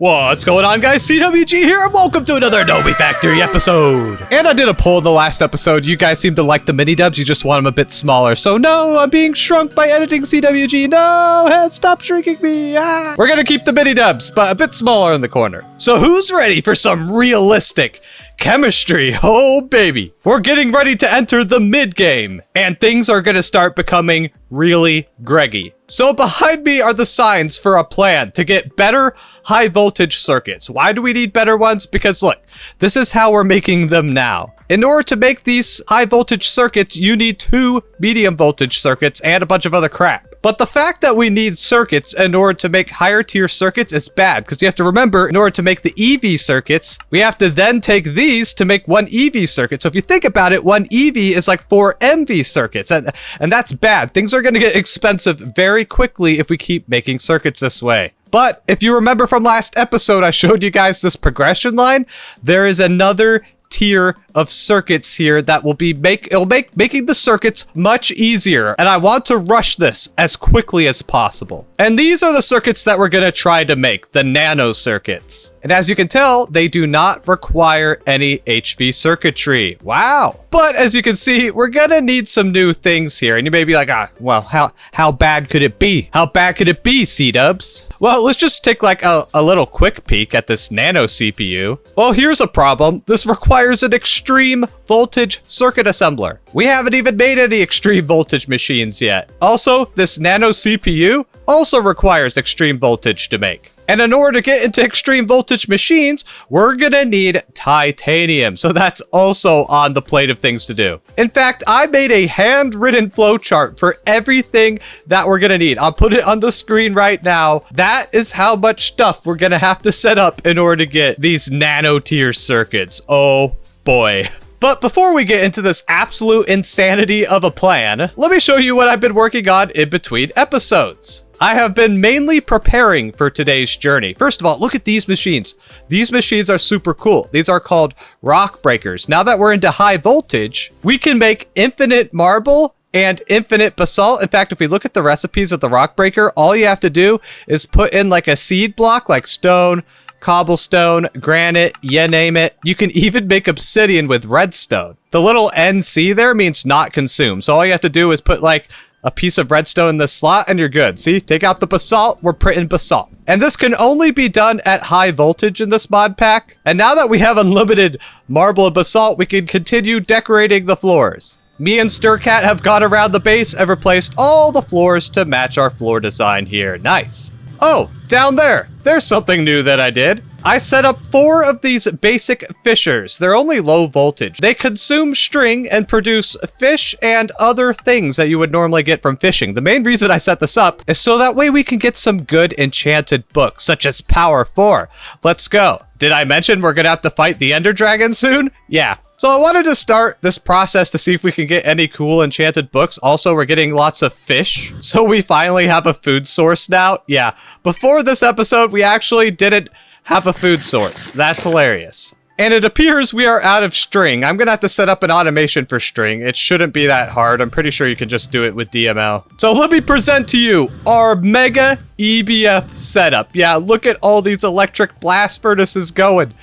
What's going on, guys? CWG here, and welcome to another Nomifactory episode. And I did a poll in the last episode. You guys seem to like the mini dubs. You just want them a bit smaller. So no, I'm being shrunk by editing CWG. No, stop shrinking me. We're gonna keep the mini dubs, but a bit smaller in the corner. So who's ready for some realistic chemistry? Oh, baby. We're getting ready to enter the mid-game, and things are gonna start becoming really Greggy. So behind me are the signs for a plan to get better high voltage circuits. Why do we need better ones? Because look, this is how we're making them now. In order to make these high voltage circuits, you need 2 medium voltage circuits and a bunch of other crap. But the fact that we need circuits in order to make higher tier circuits is bad, because you have to remember, in order to make the EV circuits, we have to then take these to make 1 EV circuit. So if you think about it, 1 EV is like 4 MV circuits, and that's bad. Things are going to get expensive very quickly if we keep making circuits this way. But if you remember from last episode, I showed you guys this progression line. There is another tier of circuits here that will be making the circuits much easier, and I want to rush this as quickly as possible. And these are the circuits that we're going to try to make, the nano circuits. And as you can tell, they do not require any HV circuitry. Wow. But as you can see, we're gonna need some new things here. And you may be like, well, how bad could it be? How bad could it be, C-dubs? Well, let's just take like a little quick peek at this nano CPU. Well, here's a problem. This requires an extreme voltage circuit assembler. We haven't even made any extreme voltage machines yet. Also, this nano CPU also requires extreme voltage to make. And in order to get into extreme voltage machines, we're gonna need titanium. So that's also on the plate of things to do. In fact, I made a handwritten flowchart for everything that we're gonna need. I'll put it on the screen right now. That is how much stuff we're gonna have to set up in order to get these nano tier circuits. Oh boy. But before we get into this absolute insanity of a plan, let me show you what I've been working on in between episodes. I have been mainly preparing for today's journey. First of all, look at these machines. These machines are super cool. These are called rock breakers. Now that we're into high voltage, we can make infinite marble and infinite basalt. In fact, if we look at the recipes of the rock breaker, all you have to do is put in like a seed block, like stone, cobblestone, granite, you name it. You can even make obsidian with redstone. The little NC there means not consume. So all you have to do is put like a piece of redstone in this slot and you're good. See, take out the basalt, we're printing basalt. And this can only be done at high voltage in this mod pack. And now that we have unlimited marble and basalt, we can continue decorating the floors. Me and Stircat have gone around the base and replaced all the floors to match our floor design here. Nice. Oh, down there, there's something new that I did. I set up 4 of these basic fishers. They're only low voltage. They consume string and produce fish and other things that you would normally get from fishing. The main reason I set this up is so that way we can get some good enchanted books, such as Power 4. Let's go. Did I mention we're gonna have to fight the Ender Dragon soon? Yeah. So I wanted to start this process to see if we can get any cool enchanted books. Also, we're getting lots of fish. So we finally have a food source now. Yeah. Before this episode, we actually didn't have a food source. That's hilarious. And it appears we are out of string. I'm gonna have to set up an automation for string. It shouldn't be that hard. I'm pretty sure you can just do it with DML. So let me present to you our mega EBF setup. Yeah, look at all these electric blast furnaces going.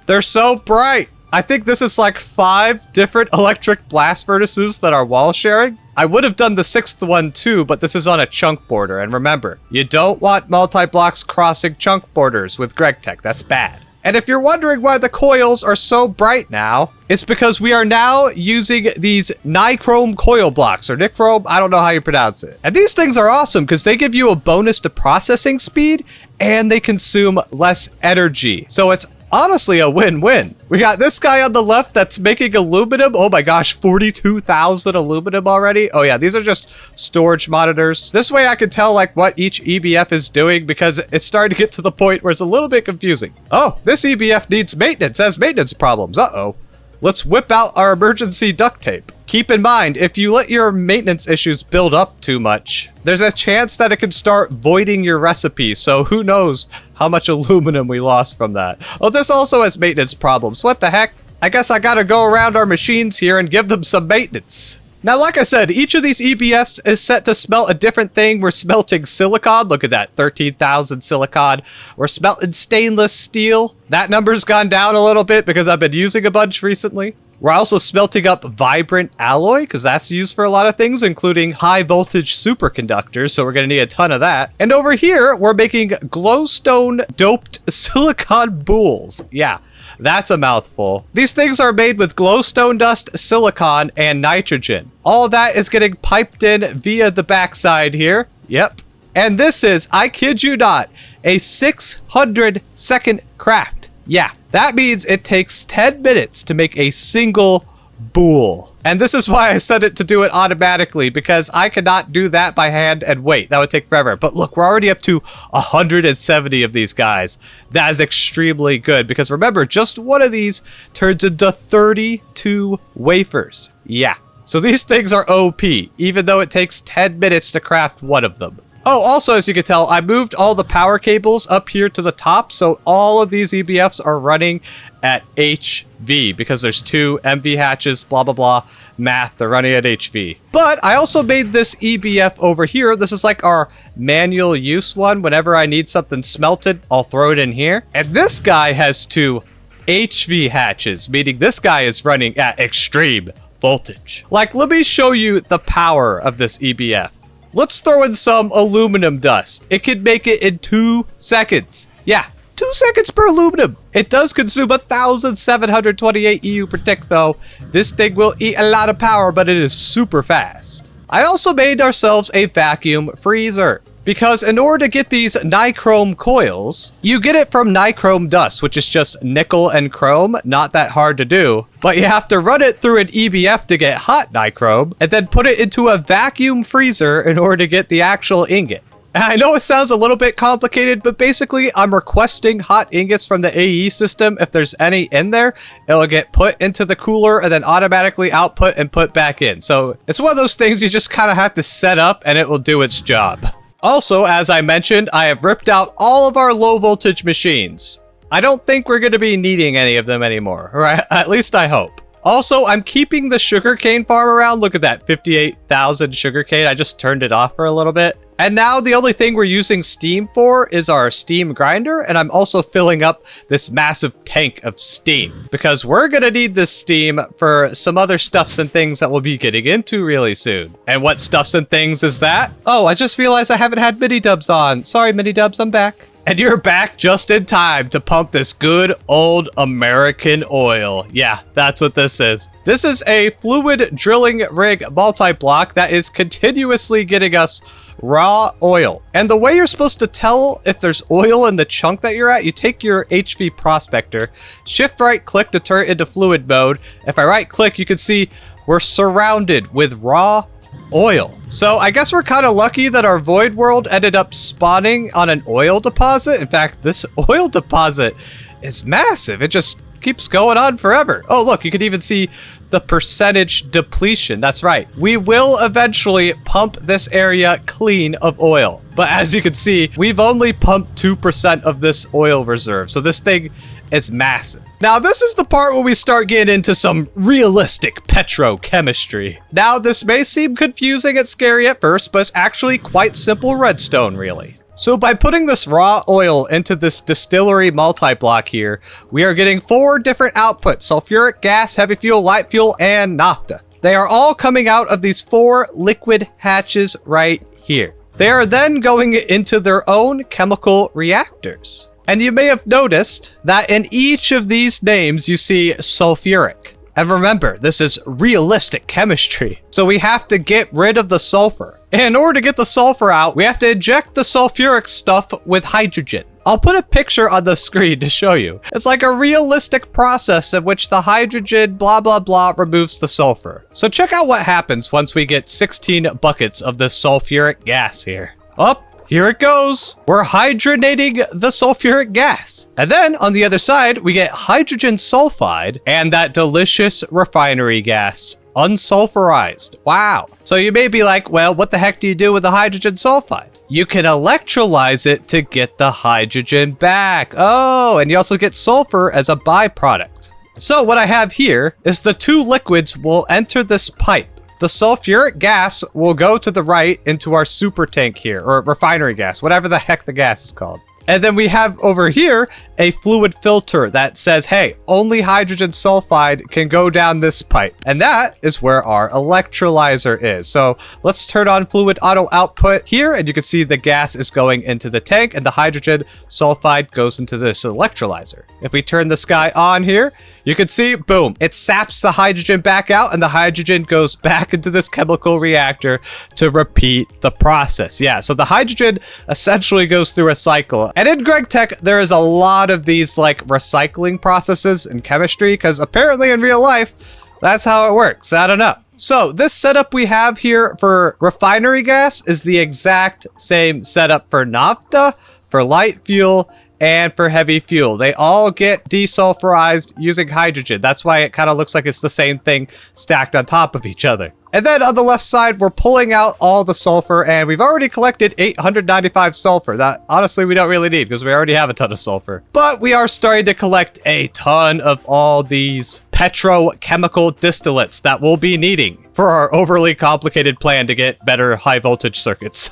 They're so bright. I think this is like 5 different electric blast furnaces that are wall sharing. I would have done the 6th one too, but this is on a chunk border. And remember, you don't want multi-blocks crossing chunk borders with Gregtech. That's bad. And if you're wondering why the coils are so bright now, it's because we are now using these nichrome coil blocks, or nichrome, I don't know how you pronounce it. And these things are awesome because they give you a bonus to processing speed and they consume less energy. So it's honestly a win-win. We got this guy on the left that's making aluminum. Oh my gosh, 42,000 aluminum already. Oh yeah, these are just storage monitors. This way I can tell like what each EBF is doing because it's starting to get to the point where it's a little bit confusing. Oh, this EBF needs maintenance, has maintenance problems. Uh-oh. Let's whip out our emergency duct tape. Keep in mind, if you let your maintenance issues build up too much, there's a chance that it can start voiding your recipe, so who knows how much aluminum we lost from that. Oh, this also has maintenance problems. What the heck? I guess I gotta go around our machines here and give them some maintenance. Now, like I said, each of these EBFs is set to smelt a different thing. We're smelting silicon. Look at that, 13,000 silicon. We're smelting stainless steel. That number's gone down a little bit because I've been using a bunch recently. We're also smelting up vibrant alloy because that's used for a lot of things, including high voltage superconductors. So we're going to need a ton of that. And over here, we're making glowstone doped silicon boules. Yeah. That's a mouthful. These things are made with glowstone dust, silicon, and nitrogen. All of that is getting piped in via the backside here. Yep. And this is, I kid you not, a 600-second craft. Yeah, that means it takes 10 minutes to make a single boule. And this is why I set it to do it automatically, because I cannot do that by hand and wait. That would take forever. But look, we're already up to 170 of these guys. That is extremely good, because remember, just one of these turns into 32 wafers. Yeah. So these things are OP, even though it takes 10 minutes to craft one of them. Oh, also, as you can tell, I moved all the power cables up here to the top, so all of these EBFs are running at HV, because there's 2 MV hatches, blah, blah, blah, math, they're running at HV. But I also made this EBF over here. This is like our manual use one. Whenever I need something smelted, I'll throw it in here. And this guy has 2 HV hatches, meaning this guy is running at extreme voltage. Like, let me show you the power of this EBF. Let's throw in some aluminum dust. It can make it in 2 seconds. Yeah, 2 seconds per aluminum. It does consume 1,728 EU per tick though. This thing will eat a lot of power, but it is super fast. I also made ourselves a vacuum freezer, because in order to get these nichrome coils, you get it from nichrome dust, which is just nickel and chrome, not that hard to do, but you have to run it through an EBF to get hot nichrome, and then put it into a vacuum freezer in order to get the actual ingot. And I know it sounds a little bit complicated, but basically I'm requesting hot ingots from the AE system. If there's any in there, it'll get put into the cooler and then automatically output and put back in. So it's one of those things you just kind of have to set up and it will do its job. Also, as I mentioned, I have ripped out all of our low voltage machines. I don't think we're going to be needing any of them anymore, or at least I hope. Also, I'm keeping the sugarcane farm around. Look at that, 58,000 sugarcane. I just turned it off for a little bit. And now the only thing we're using steam for is our steam grinder, and I'm also filling up this massive tank of steam, because we're gonna need this steam for some other stuffs and things that we'll be getting into really soon. And what stuffs and things is that? Oh, I just realized I haven't had mini dubs on. Sorry, mini dubs, I'm back. And you're back just in time to pump this good old American oil. Yeah, that's what this is. This is a fluid drilling rig multi-block that is continuously getting us raw oil. And the way you're supposed to tell if there's oil in the chunk that you're at, you take your HV prospector, shift right click to turn it into fluid mode. If I right click, you can see we're surrounded with raw oil. So I guess we're kind of lucky that our void world ended up spawning on an oil deposit. In fact, this oil deposit is massive. It just keeps going on forever. Oh, look, you can even see the percentage depletion. That's right. We will eventually pump this area clean of oil. But as you can see, we've only pumped 2% of this oil reserve. So this thing is massive. Now, this is the part where we start getting into some realistic petrochemistry. Now, this may seem confusing and scary at first, but it's actually quite simple redstone, really. So by putting this raw oil into this distillery multi-block here, we are getting 4 different outputs: sulfuric gas, heavy fuel, light fuel, and naphtha. They are all coming out of these 4 liquid hatches right here. They are then going into their own chemical reactors. And you may have noticed that in each of these names you see sulfuric. And remember, this is realistic chemistry, so we have to get rid of the sulfur. And in order to get the sulfur out, we have to inject the sulfuric stuff with hydrogen. I'll put a picture on the screen to show you. It's like a realistic process in which the hydrogen blah blah blah removes the sulfur. So check out what happens once we get 16 buckets of the sulfuric gas here. Up. Here it goes. We're hydrogenating the sulfuric gas. And then on the other side, we get hydrogen sulfide and that delicious refinery gas, unsulfurized. Wow. So you may be like, well, what the heck do you do with the hydrogen sulfide? You can electrolyze it to get the hydrogen back. Oh, and you also get sulfur as a byproduct. So what I have here is the 2 liquids will enter this pipe. the sulfuric gas will go to the right into our super tank here, or refinery gas, whatever the heck the gas is called. And then we have over here a fluid filter that says, hey, only hydrogen sulfide can go down this pipe. And that is where our electrolyzer is. So let's turn on fluid auto output here, and you can see the gas is going into the tank and the hydrogen sulfide goes into this electrolyzer. If we turn this guy on here, you can see, boom, it saps the hydrogen back out and the hydrogen goes back into this chemical reactor to repeat the process. Yeah, so the hydrogen essentially goes through a cycle. And in Gregtech, there is a lot of these like recycling processes in chemistry because apparently in real life, that's how it works. I don't know. So this setup we have here for refinery gas is the exact same setup for naphtha, for light fuel, and for heavy fuel. They all get desulfurized using hydrogen. That's why it kind of looks like it's the same thing stacked on top of each other. And then on the left side, we're pulling out all the sulfur, and we've already collected 895 sulfur. That honestly we don't really need because we already have a ton of sulfur. But we are starting to collect a ton of all these petrochemical distillates that we'll be needing for our overly complicated plan to get better high voltage circuits.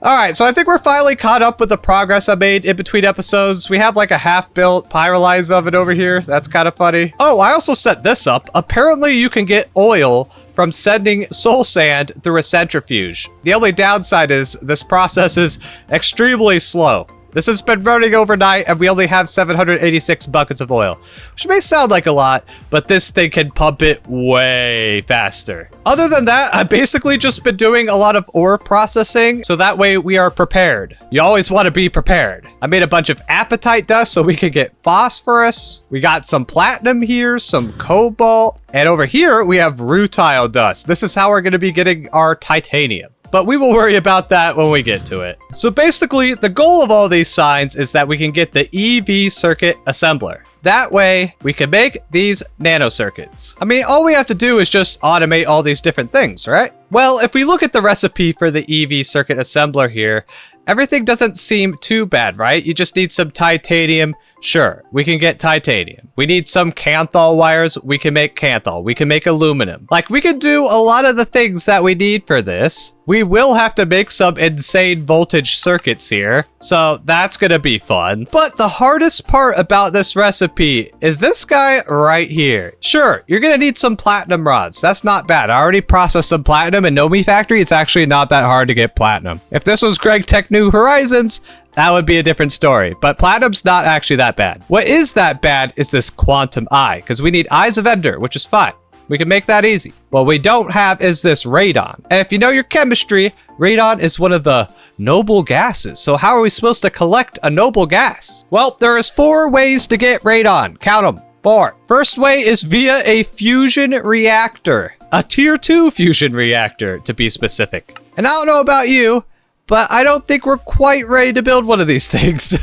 Alright, so I think we're finally caught up with the progress I made in between episodes. We have like a half-built pyrolyze oven over here. That's kind of funny. Oh, I also set this up. Apparently you can get oil from sending soul sand through a centrifuge. The only downside is this process is extremely slow. This has been running overnight and we only have 786 buckets of oil, which may sound like a lot, but this thing can pump it way faster. Other than that, I've basically just been doing a lot of ore processing, so that way we are prepared. You always want to be prepared. I made a bunch of apatite dust so we could get phosphorus. We got some platinum here, some cobalt, and over here we have rutile dust. This is how we're going to be getting our titanium. But we will worry about that when we get to it. So basically, the goal of all these signs is that we can get the EV circuit assembler. That way, we can make these nano circuits. I mean, all we have to do is just automate all these different things, right? Well, if we look at the recipe for the EV circuit assembler here, everything doesn't seem too bad, right? You just need some titanium. Sure, we can get titanium. We need some Kanthal wires. We can make Kanthal. We can make aluminum. Like, we can do a lot of the things that we need for this. We will have to make some insane voltage circuits here, so that's gonna be fun. But the hardest part about this recipe is this guy right here. Sure, you're gonna need some platinum rods. That's not bad. I already processed some platinum in Nomifactory. It's actually not that hard to get platinum. If this was Gregtech New Horizons, that would be a different story, but platinum's not actually that bad. What is that bad is this quantum eye, because we need eyes of Ender, which is fine. We can make that easy. What we don't have is this radon. And if you know your chemistry, radon is one of the noble gases. So how are we supposed to collect a noble gas? Well, there is 4 ways to get radon. Count them. 4. First way is via a fusion reactor. A tier 2 fusion reactor, to be specific. And I don't know about you, but I don't think we're quite ready to build one of these things.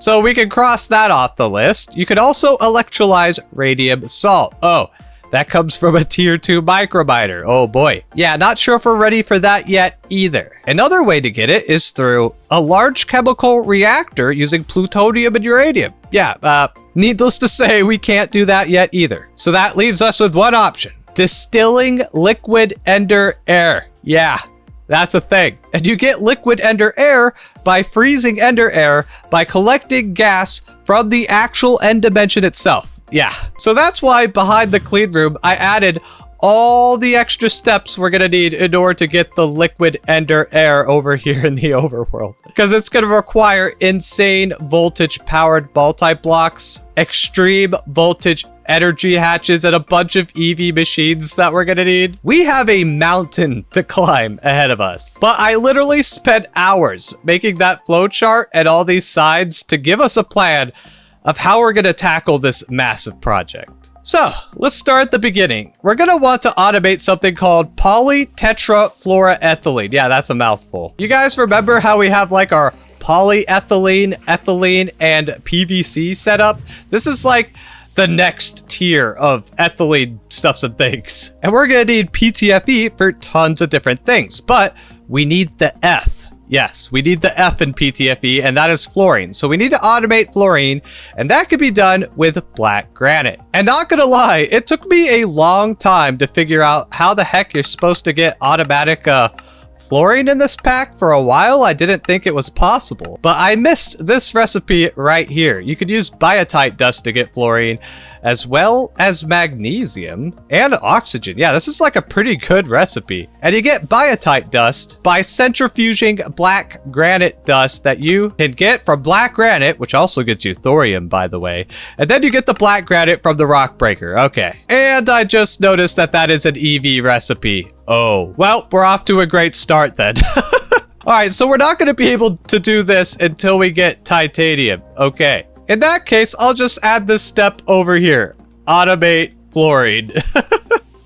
So we can cross that off the list. You can also electrolyze radium salt. Oh, that comes from a tier 2 microminer. Oh boy. Yeah, not sure if we're ready for that yet either. Another way to get it is through a large chemical reactor using plutonium and uranium. Yeah, needless to say, we can't do that yet either. So that leaves us with one option. Distilling liquid ender air. Yeah. That's a thing. And you get liquid ender air by freezing ender air by collecting gas from the actual end dimension itself. Yeah. So that's why behind the clean room, I added all the extra steps we're gonna need in order to get the liquid ender air over here in the overworld. Because it's gonna require insane voltage powered multi-blocks, extreme voltage energy hatches, and a bunch of EV machines that we're gonna need. We have a mountain to climb ahead of us. But I literally spent hours making that flowchart and all these sides to give us a plan of how we're gonna tackle this massive project. So let's start at the beginning. We're gonna want to automate something called polytetrafluoroethylene. Yeah, that's a mouthful. You guys remember how we have like our polyethylene, ethylene, and PVC setup? This is like the next tier of ethylene stuffs and things. And we're gonna need PTFE for tons of different things, but we need the F. Yes, we need the F in PTFE, and that is fluorine. So we need to automate fluorine, and that could be done with black granite. And not gonna lie, it took me a long time to figure out how the heck you're supposed to get automatic fluorine in this pack. For a while, I didn't think it was possible, but I missed this recipe right here. You could use biotite dust to get fluorine, as well as magnesium and oxygen. Yeah, this is like a pretty good recipe. And you get biotite dust by centrifuging black granite dust that you can get from black granite, which also gets you thorium, by the way. And then you get the black granite from the rock breaker. Okay. And I just noticed that that is an EV recipe. Oh, well, we're off to a great start then. All right, so we're not going to be able to do this until we get titanium. Okay. In that case, I'll just add this step over here. Automate fluorine.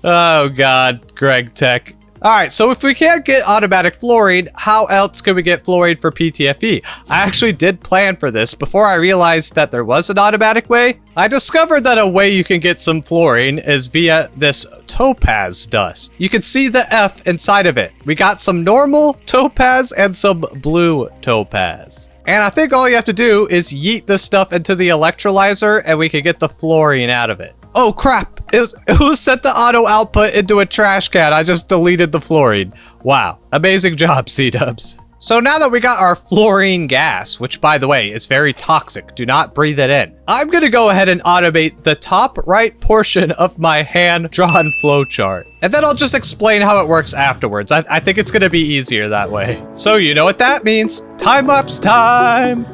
Oh, God, Gregtech. All right, so if we can't get automatic fluorine, how else can we get fluorine for PTFE? I actually did plan for this before I realized that there was an automatic way. I discovered that a way you can get some fluorine is via this topaz dust. You can see the F inside of it. We got some normal topaz and some blue topaz. And I think all you have to do is yeet this stuff into the electrolyzer and we can get the fluorine out of it. Oh crap, it was set to auto output into a trash can. I just deleted the fluorine. Wow, amazing job, C-dubs. So now that we got our fluorine gas, which by the way is very toxic, do not breathe it in. I'm gonna go ahead and automate the top right portion of my hand-drawn flowchart. And then I'll just explain how it works afterwards. I think it's gonna be easier that way. So you know what that means. Time-lapse time!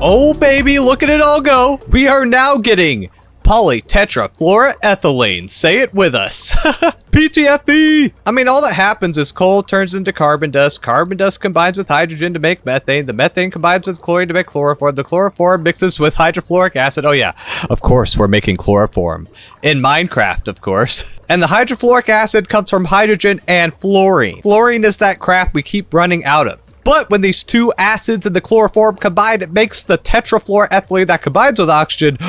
Oh baby, look at it all go. We are now getting polytetrafluoroethylene. Say it with us. PTFE! I mean, all that happens is coal turns into carbon dust combines with hydrogen to make methane, the methane combines with chlorine to make chloroform, the chloroform mixes with hydrofluoric acid. Oh yeah, of course we're making chloroform. In Minecraft, of course. And the hydrofluoric acid comes from hydrogen and fluorine. Fluorine is that crap we keep running out of. But when these two acids and the chloroform combine, it makes the tetrafluoroethylene that combines with oxygen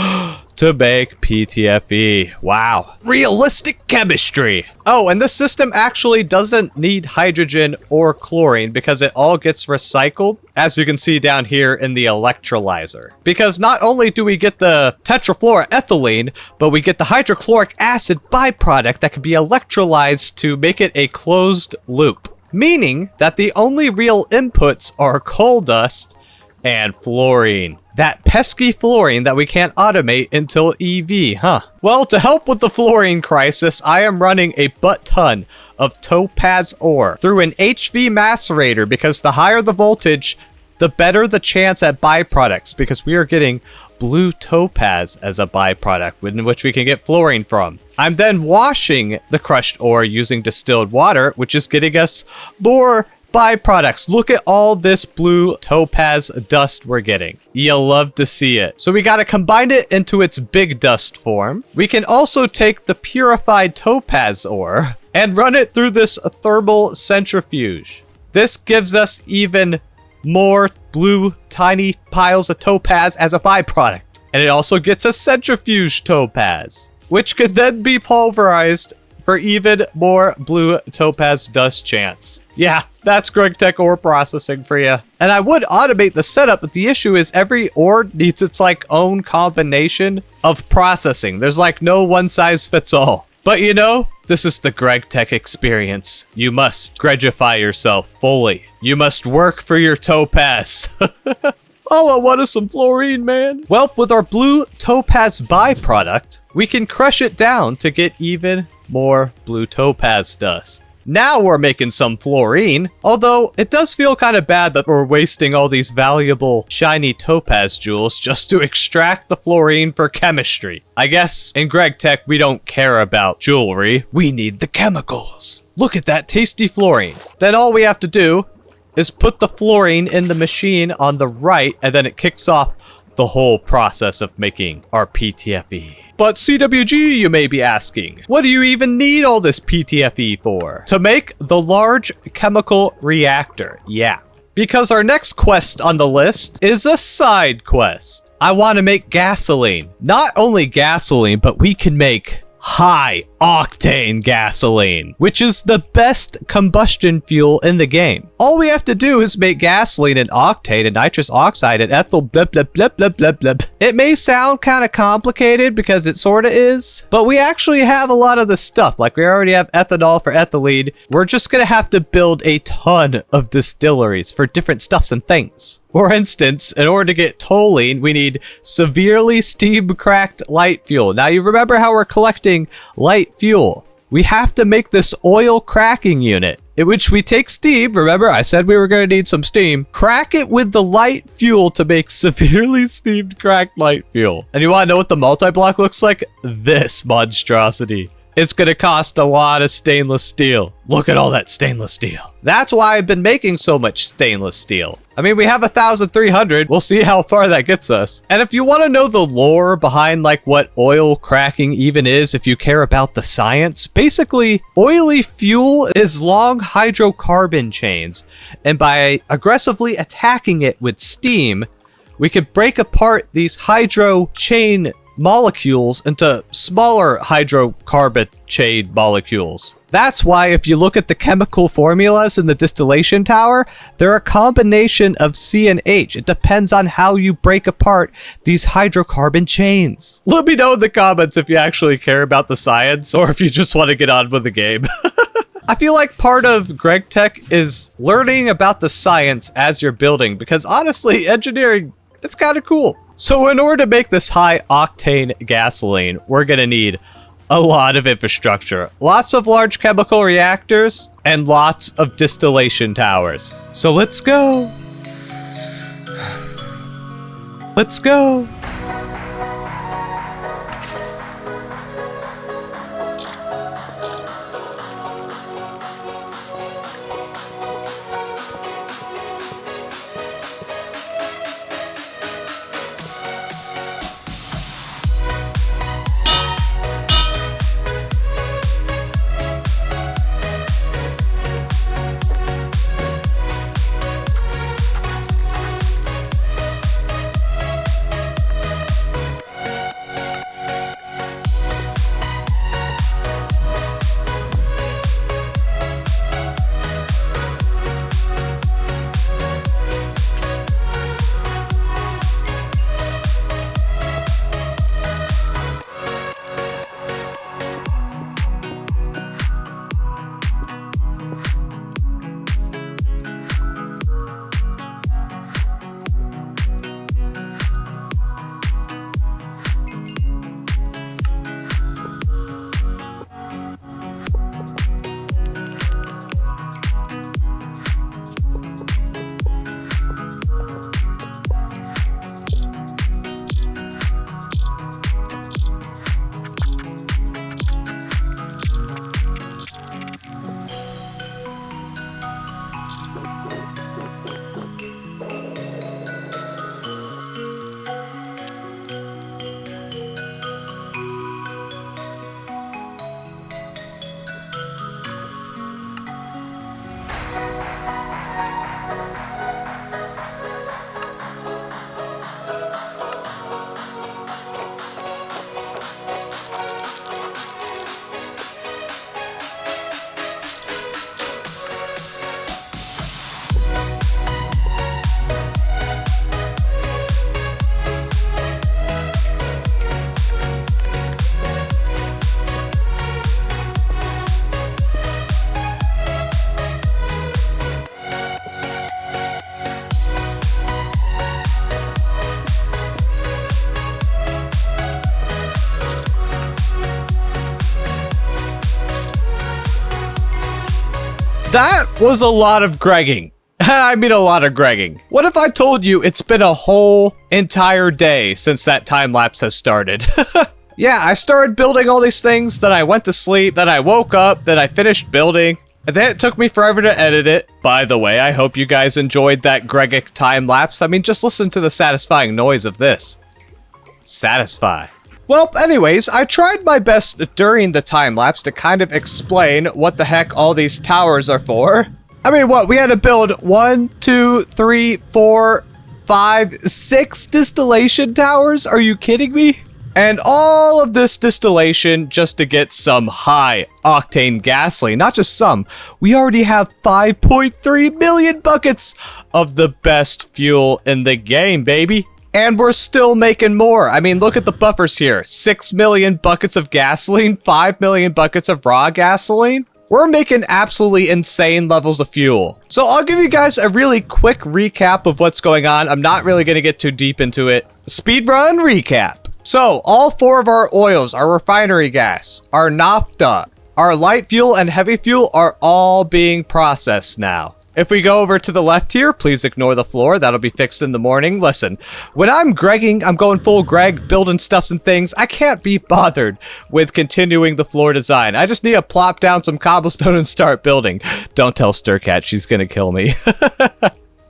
to make PTFE. Wow. Realistic chemistry. Oh, and this system actually doesn't need hydrogen or chlorine because it all gets recycled, as you can see down here in the electrolyzer. Because not only do we get the tetrafluoroethylene, but we get the hydrochloric acid byproduct that can be electrolyzed to make it a closed loop. Meaning that the only real inputs are coal dust and fluorine. That pesky fluorine that we can't automate until EV, huh? Well, to help with the fluorine crisis, I am running a butt-ton of topaz ore through an HV macerator because the higher the voltage, the better the chance at byproducts, because we are getting blue topaz as a byproduct in which we can get fluorine from. I'm then washing the crushed ore using distilled water, which is getting us more byproducts. Look at all this blue topaz dust we're getting. You'll love to see it. So we got to combine it into its big dust form. We can also take the purified topaz ore and run it through this thermal centrifuge. This gives us even more blue tiny piles of topaz as a byproduct. And it also gets a centrifuge topaz, which could then be pulverized for even more blue topaz dust chance. Yeah, that's Gregtech ore processing for you. And I would automate the setup, but the issue is every ore needs its own combination of processing. There's no one size fits all. But you know, this is the Gregtech experience. You must Gregify yourself fully. You must work for your topaz. All I want is some fluorine, man. Well, with our blue topaz byproduct, we can crush it down to get even more blue topaz dust. Now we're making some fluorine, although it does feel kind of bad that we're wasting all these valuable shiny topaz jewels just to extract the fluorine for chemistry. I guess in Gregtech we don't care about jewelry, we need the chemicals. Look at that tasty fluorine. Then all we have to do is put the fluorine in the machine on the right, and then it kicks off the whole process of making our PTFE. But CWG, you may be asking, what do you even need all this PTFE for? To make the large chemical reactor. Yeah. Because our next quest on the list is a side quest. I want to make gasoline. Not only gasoline, but we can make high octane gasoline, which is the best combustion fuel in the game. All we have to do is make gasoline and octane and nitrous oxide and ethyl blip blip blip blip blip blip. It may sound kind of complicated because it sort of is, but we actually have a lot of the stuff. Like we already have ethanol for ethylene. We're just gonna have to build a ton of distilleries for different stuffs and things. For instance, in order to get toluene, we need severely steam-cracked light fuel. Now, you remember how we're collecting light fuel. We have to make this oil cracking unit, in which we take steam. Remember, I said we were going to need some steam. Crack it with the light fuel to make severely steamed cracked light fuel. And you want to know what the multi-block looks like? This monstrosity. It's gonna cost a lot of stainless steel. Look at all that stainless steel. That's why I've been making so much stainless steel. I mean, we have 1,300. We'll see how far that gets us. And if you want to know the lore behind like what oil cracking even is, if you care about the science, basically oily fuel is long hydrocarbon chains. And by aggressively attacking it with steam, we could break apart these hydro chain molecules into smaller hydrocarbon chain molecules. That's why if you look at the chemical formulas in the distillation tower, they're a combination of C and H. It depends on how you break apart these hydrocarbon chains. Let me know in the comments if you actually care about the science or if you just want to get on with the game. I feel like part of Gregtech is learning about the science as you're building, because honestly, engineering, it's kind of cool. So in order to make this high octane gasoline, we're gonna need a lot of infrastructure, lots of large chemical reactors, and lots of distillation towers. So let's go. Let's go. That was a lot of Gregging. I mean a lot of Gregging. What if I told you it's been a whole entire day since that time lapse has started? Yeah, I started building all these things, then I went to sleep, then I woke up, then I finished building, and then it took me forever to edit it. By the way, I hope you guys enjoyed that Gregtech time lapse. I mean, just listen to the satisfying noise of this. Satisfy. Well, anyways, I tried my best during the time lapse to kind of explain what the heck all these towers are for. I mean, what, we had to build 1, 2, 3, 4, 5, 6 distillation towers? Are you kidding me? And all of this distillation just to get some high octane gasoline. Not just some, we already have 5.3 million buckets of the best fuel in the game, baby. And we're still making more. I mean, look at the buffers here. 6 million buckets of gasoline, 5 million buckets of raw gasoline. We're making absolutely insane levels of fuel. So I'll give you guys a really quick recap of what's going on. I'm not really going to get too deep into it. Speedrun recap. So, all 4 of our oils, our refinery gas, our naphtha, our light fuel, and heavy fuel are all being processed now. If we go over to the left here, please ignore the floor. That'll be fixed in the morning. Listen, when I'm Gregging, I'm going full Greg, building stuffs and things. I can't be bothered with continuing the floor design. I just need to plop down some cobblestone and start building. Don't tell Stircat, she's gonna kill me.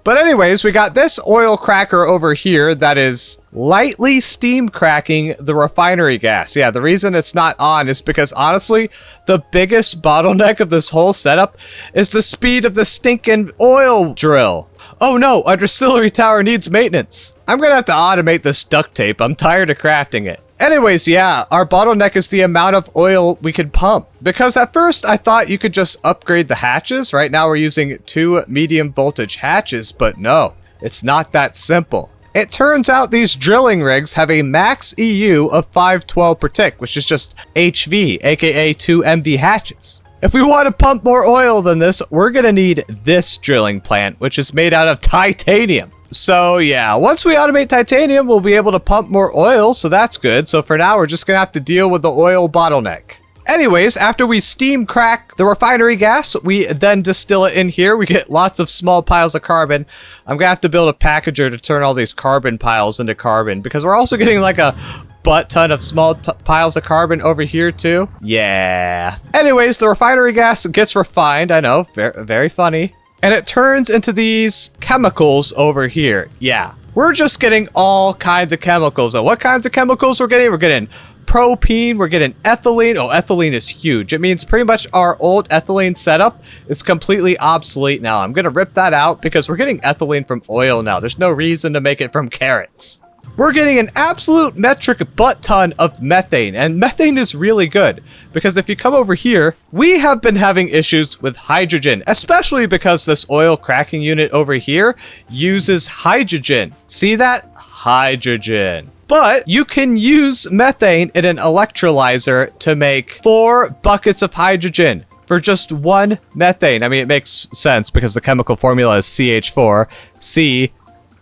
But anyways, we got this oil cracker over here that is lightly steam cracking the refinery gas. Yeah, the reason it's not on is because honestly, the biggest bottleneck of this whole setup is the speed of the stinking oil drill. Oh no, our distillery tower needs maintenance. I'm gonna have to automate this duct tape. I'm tired of crafting it. Anyways, yeah, our bottleneck is the amount of oil we could pump. Because at first I thought you could just upgrade the hatches. Right now we're using 2 medium voltage hatches, but no, it's not that simple. It turns out these drilling rigs have a max EU of 512 per tick, which is just HV, aka 2 MV hatches. If we want to pump more oil than this, we're gonna need this drilling plant, which is made out of titanium. So yeah, once we automate titanium, we'll be able to pump more oil, so that's good. So for now, we're just gonna have to deal with the oil bottleneck. Anyways, after we steam crack the refinery gas, we then distill it in here. We get lots of small piles of carbon. I'm gonna have to build a packager to turn all these carbon piles into carbon, because we're also getting like a butt ton of small piles of carbon over here too. Yeah. Anyways, the refinery gas gets refined. I know, very funny. And it turns into these chemicals over here. Yeah, we're just getting all kinds of chemicals. And what kinds of chemicals we're getting? We're getting propene, we're getting ethylene. Oh, ethylene is huge. It means pretty much our old ethylene setup is completely obsolete now. I'm gonna rip that out because we're getting ethylene from oil now. There's no reason to make it from carrots. We're getting an absolute metric butt ton of methane, and methane is really good because if you come over here, we have been having issues with hydrogen, especially because this oil cracking unit over here uses hydrogen. See that? Hydrogen. But you can use methane in an electrolyzer to make 4 buckets of hydrogen for just 1 methane. I mean, it makes sense because the chemical formula is CH4,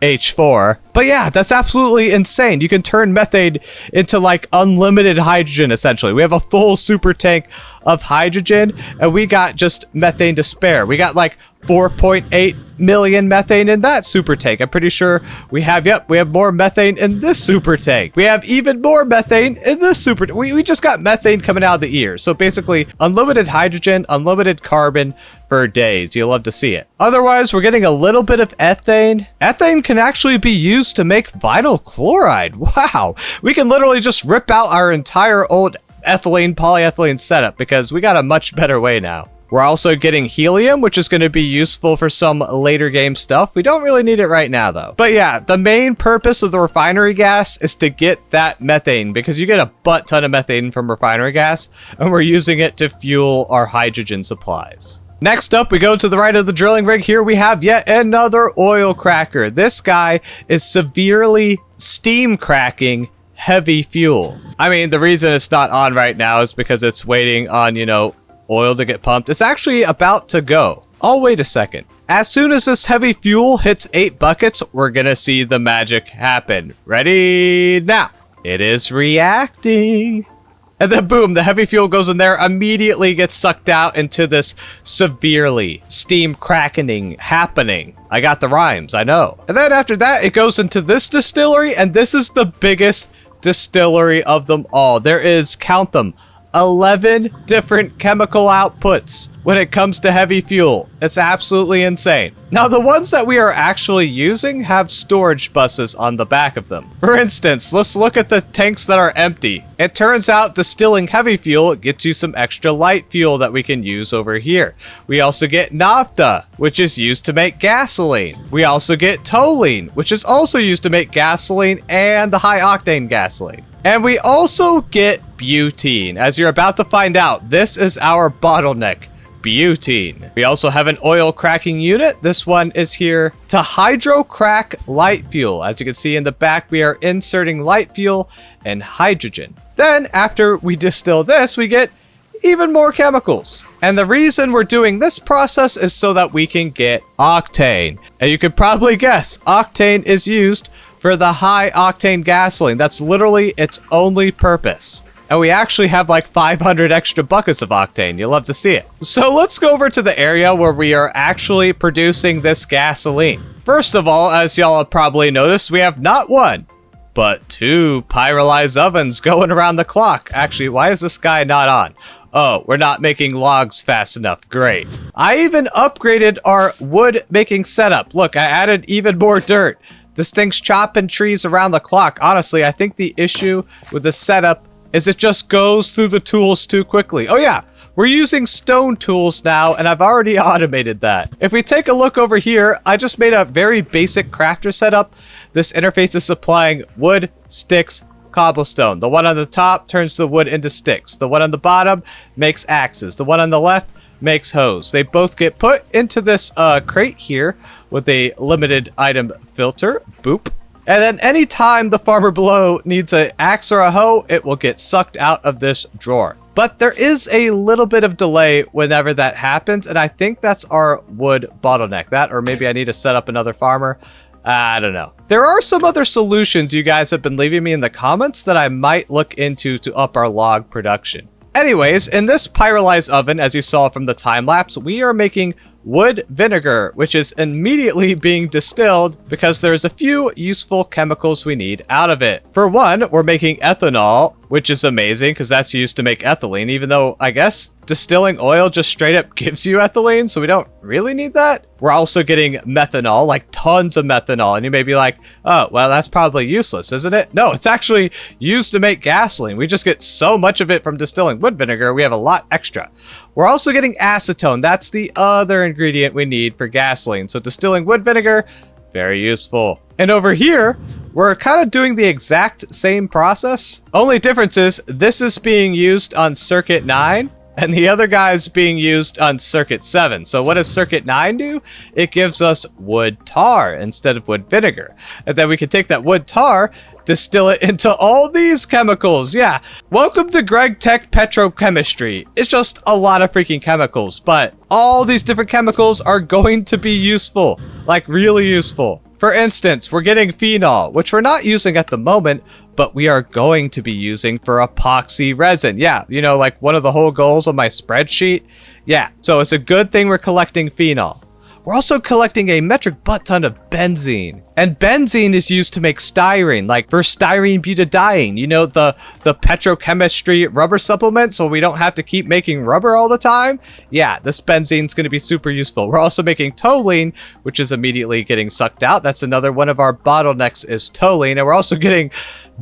H4. But yeah, that's absolutely insane. You can turn methane into like unlimited hydrogen, essentially. We have a full super tank of hydrogen, and we got just methane to spare. We got like 4.8 million methane in that super tank. I'm pretty sure we have, yep, we have more methane in this super tank. We have even more methane in this super tank. We just got methane coming out of the ear. So basically, unlimited hydrogen, unlimited carbon for days. You'll love to see it. Otherwise, we're getting a little bit of ethane. Ethane can actually be used to make vinyl chloride. Wow. We can literally just rip out our entire old ethylene, polyethylene setup because we got a much better way now. We're also getting helium, which is going to be useful for some later game stuff. We don't really need it right now, though. But yeah, the main purpose of the refinery gas is to get that methane, because you get a butt ton of methane from refinery gas, and we're using it to fuel our hydrogen supplies. Next up, we go to the right of the drilling rig. Here we have yet another oil cracker. This guy is severely steam cracking heavy fuel. I mean, the reason it's not on right now is because it's waiting on, you know, oil to get pumped. It's actually about to go. I'll wait a second. As soon as this heavy fuel hits 8 buckets, we're gonna see the magic happen. Ready now. It is reacting. And then boom, the heavy fuel goes in there, immediately gets sucked out into this severely steam crackening happening. I got the rhymes, I know. And then after that, it goes into this distillery, and this is the biggest distillery of them all. There is, count them, 11 different chemical outputs when it comes to heavy fuel. It's absolutely insane. Now, the ones that we are actually using have storage buses on the back of them. For instance, let's look at the tanks that are empty. It turns out distilling heavy fuel gets you some extra light fuel that we can use over here. We also get naphtha, which is used to make gasoline. We also get toluene, which is also used to make gasoline and the high octane gasoline. And we also get butane. As you're about to find out, this is our bottleneck, butane. We also have an oil cracking unit. This one is here to hydro crack light fuel. As you can see in the back, we are inserting light fuel and hydrogen. Then after we distill this, we get even more chemicals. And the reason we're doing this process is so that we can get octane. And you could probably guess, octane is used for the high octane gasoline. That's literally its only purpose. And we actually have like 500 extra buckets of octane. You'll love to see it. So let's go over to the area where we are actually producing this gasoline. First of all, as y'all have probably noticed, we have not one, but 2 pyrolyzed ovens going around the clock. Actually, why is this guy not on? Oh, we're not making logs fast enough. Great. I even upgraded our wood making setup. Look, I added even more dirt. This thing's chopping trees around the clock. Honestly, I think the issue with the setup is it just goes through the tools too quickly. Oh yeah, we're using stone tools now, and I've already automated that. If we take a look over here, I just made a very basic crafter setup. This interface is supplying wood, sticks, cobblestone. The one on the top turns the wood into sticks. The one on the bottom makes axes. The one on the left makes hoes. They both get put into this crate here with a limited item filter. Boop. And then anytime the farmer below needs an axe or a hoe, it will get sucked out of this drawer. But there is a little bit of delay whenever that happens, and I think that's our wood bottleneck. That, or maybe I need to set up another farmer. I don't know. There are some other solutions you guys have been leaving me in the comments that I might look into to up our log production. Anyways, in this pyrolyzed oven, as you saw from the time lapse, we are making wood vinegar, which is immediately being distilled because there's a few useful chemicals we need out of it. For one, we're making ethanol, which is amazing because that's used to make ethylene, even though I guess distilling oil just straight up gives you ethylene, so we don't really need that. We're also getting methanol, like tons of methanol, and you may be like, oh, well, that's probably useless, isn't it? No, it's actually used to make gasoline. We just get so much of it from distilling wood vinegar, we have a lot extra. We're also getting acetone. That's the other ingredient we need for gasoline. So distilling wood vinegar, very useful. And over here, we're kind of doing the exact same process. Only difference is this is being used on circuit 9 and the other guy's being used on circuit 7. So what does circuit 9 do? It gives us wood tar instead of wood vinegar. And then we can take that wood tar, distill it into all these chemicals. Yeah, welcome to Gregtech Petrochemistry. It's just a lot of freaking chemicals, but all these different chemicals are going to be useful, like really useful. For instance, we're getting phenol, which we're not using at the moment, but we are going to be using for epoxy resin. Yeah, you know, like one of the whole goals on my spreadsheet. Yeah, so it's a good thing we're collecting phenol. We're also collecting a metric butt ton of benzene. And benzene is used to make styrene, like for styrene butadiene. You know, the petrochemistry rubber supplement, so we don't have to keep making rubber all the time. Yeah, this benzene's going to be super useful. We're also making toluene, which is immediately getting sucked out. That's another one of our bottlenecks is toluene. And we're also getting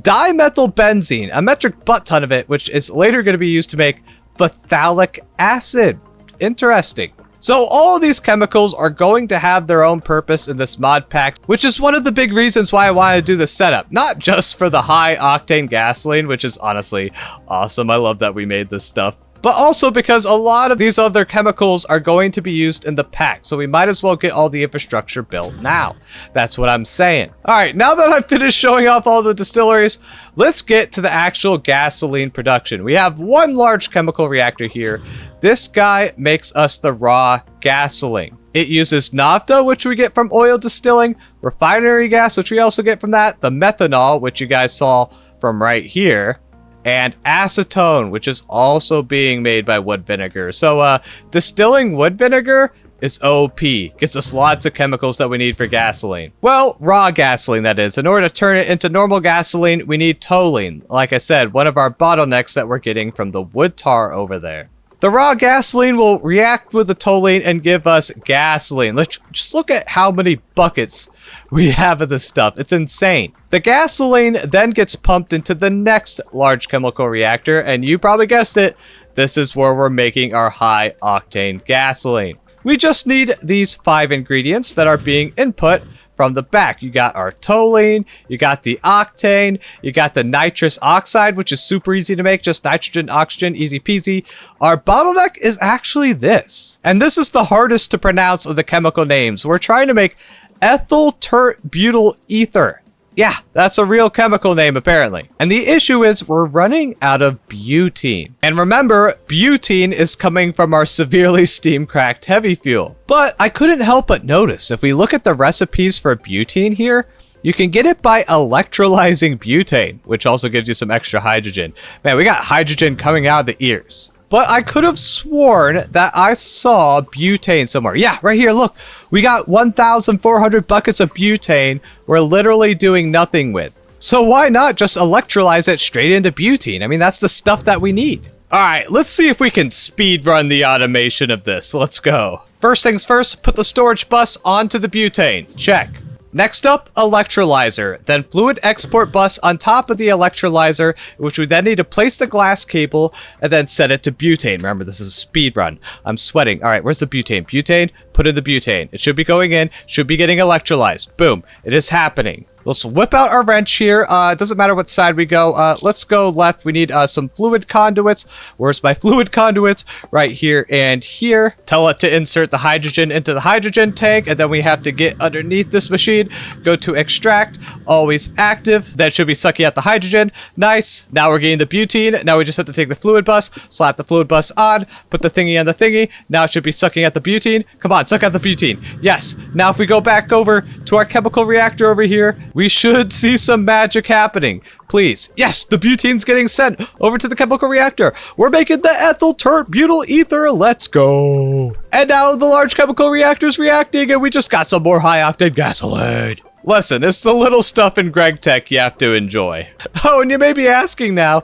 dimethylbenzene, a metric butt ton of it, which is later going to be used to make phthalic acid. Interesting. So all of these chemicals are going to have their own purpose in this mod pack, which is one of the big reasons why I wanted to do this setup. Not just for the high octane gasoline, which is honestly awesome. I love that we made this stuff. But also because a lot of these other chemicals are going to be used in the pack, so we might as well get all the infrastructure built now. That's what I'm saying. All right, now that I've finished showing off all the distilleries, let's get to the actual gasoline production. We have one large chemical reactor here. This guy makes us the raw gasoline. It uses naphtha, which we get from oil distilling, refinery gas, which we also get from that, the methanol, which you guys saw from right here, and acetone, which is also being made by wood vinegar. So distilling wood vinegar is OP. Gets us lots of chemicals that we need for gasoline. Well, raw gasoline, that is. In order to turn it into normal gasoline, we need toluene. Like I said, one of our bottlenecks that we're getting from the wood tar over there. The raw gasoline will react with the toluene and give us gasoline. Let's just look at how many buckets we have of this stuff. It's insane. The gasoline then gets pumped into the next large chemical reactor, and you probably guessed it, this is where we're making our high octane gasoline. We just need these 5 ingredients that are being input from the back. You got our toluene, you got the octane, you got the nitrous oxide, which is super easy to make, just nitrogen, oxygen, easy peasy. Our bottleneck is actually this. And this is the hardest to pronounce of the chemical names. We're trying to make ethyl tert butyl ether. Yeah, that's a real chemical name apparently. And the issue is we're running out of butene. And remember, butene is coming from our severely steam cracked heavy fuel. But I couldn't help but notice, if we look at the recipes for butene here, you can get it by electrolyzing butane, which also gives you some extra hydrogen. Man, we got hydrogen coming out of the ears. But I could have sworn that I saw butane somewhere. Yeah, right here, look. We got 1,400 buckets of butane we're literally doing nothing with. So why not just electrolyze it straight into butene? I mean, that's the stuff that we need. All right, let's see if we can speed run the automation of this. Let's go. First things first, put the storage bus onto the butane. Check. Next up, electrolyzer, then fluid export bus on top of the electrolyzer, which we then need to place the glass cable and then set it to butane. Remember, this is a speed run. I'm sweating. All right, where's the butane? Butane, put in the butane. It should be going in, should be getting electrolyzed. Boom, it is happening. Let's whip out our wrench here. It doesn't matter what side we go. Let's go left. We need some fluid conduits. Where's my fluid conduits? Right here and here. Tell it to insert the hydrogen into the hydrogen tank, and then we have to get underneath this machine. Go to extract, always active. That should be sucking out the hydrogen. Nice. Now we're getting the butene. Now we just have to take the fluid bus, slap the fluid bus on, put the thingy on the thingy. Now it should be sucking out the butene. Come on, suck out the butene. Yes. Now if we go back over to our chemical reactor over here, we should see some magic happening. Please. Yes, the butane's getting sent over to the chemical reactor. We're making the ethyl tert butyl ether. Let's go. And now the large chemical reactor's reacting, and we just got some more high octane gasoline. Listen, it's the little stuff in Gregtech you have to enjoy. Oh, and you may be asking now,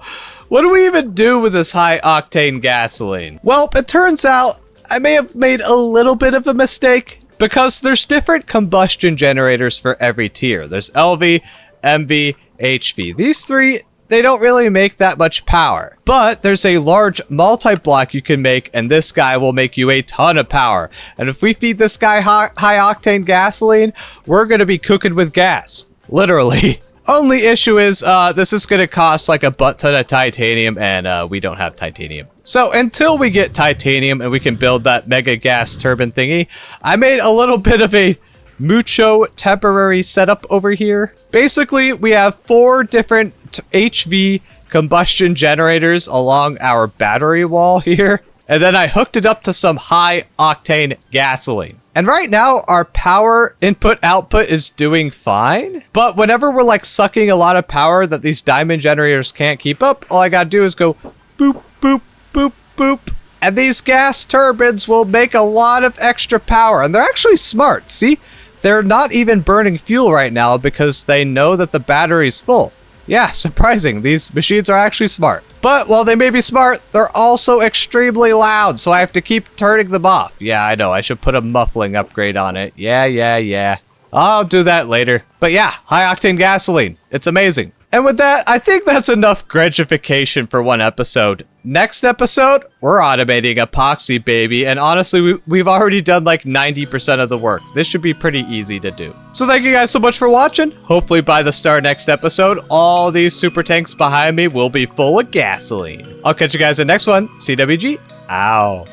what do we even do with this high octane gasoline? Well, it turns out I may have made a little bit of a mistake, because there's different combustion generators for every tier. There's LV, MV, HV. These three, they don't really make that much power. But there's a large multi-block you can make, and this guy will make you a ton of power. And if we feed this guy high octane gasoline, we're gonna be cooking with gas. Literally. Only issue is, this is gonna cost like a butt ton of titanium, and we don't have titanium. So until we get titanium and we can build that mega gas turbine thingy, I made a little bit of a mucho temporary setup over here. Basically, we have 4 different HV combustion generators along our battery wall here. And then I hooked it up to some high octane gasoline. And right now, our power input-output is doing fine. But whenever we're like sucking a lot of power that these diamond generators can't keep up, all I gotta do is go boop, boop, boop, boop. And these gas turbines will make a lot of extra power. And they're actually smart. See, they're not even burning fuel right now because they know that the battery's full. Yeah, surprising. These machines are actually smart. But while they may be smart, they're also extremely loud, so I have to keep turning them off. Yeah, I know. I should put a muffling upgrade on it. Yeah. I'll do that later. But yeah, high octane gasoline. It's amazing. And with that, I think that's enough Gregtification for one episode. Next episode, we're automating epoxy, baby. And honestly, we've already done like 90% of the work. This should be pretty easy to do. So thank you guys so much for watching. Hopefully by the start of next episode, all these super tanks behind me will be full of gasoline. I'll catch you guys in the next one. CWG, ow.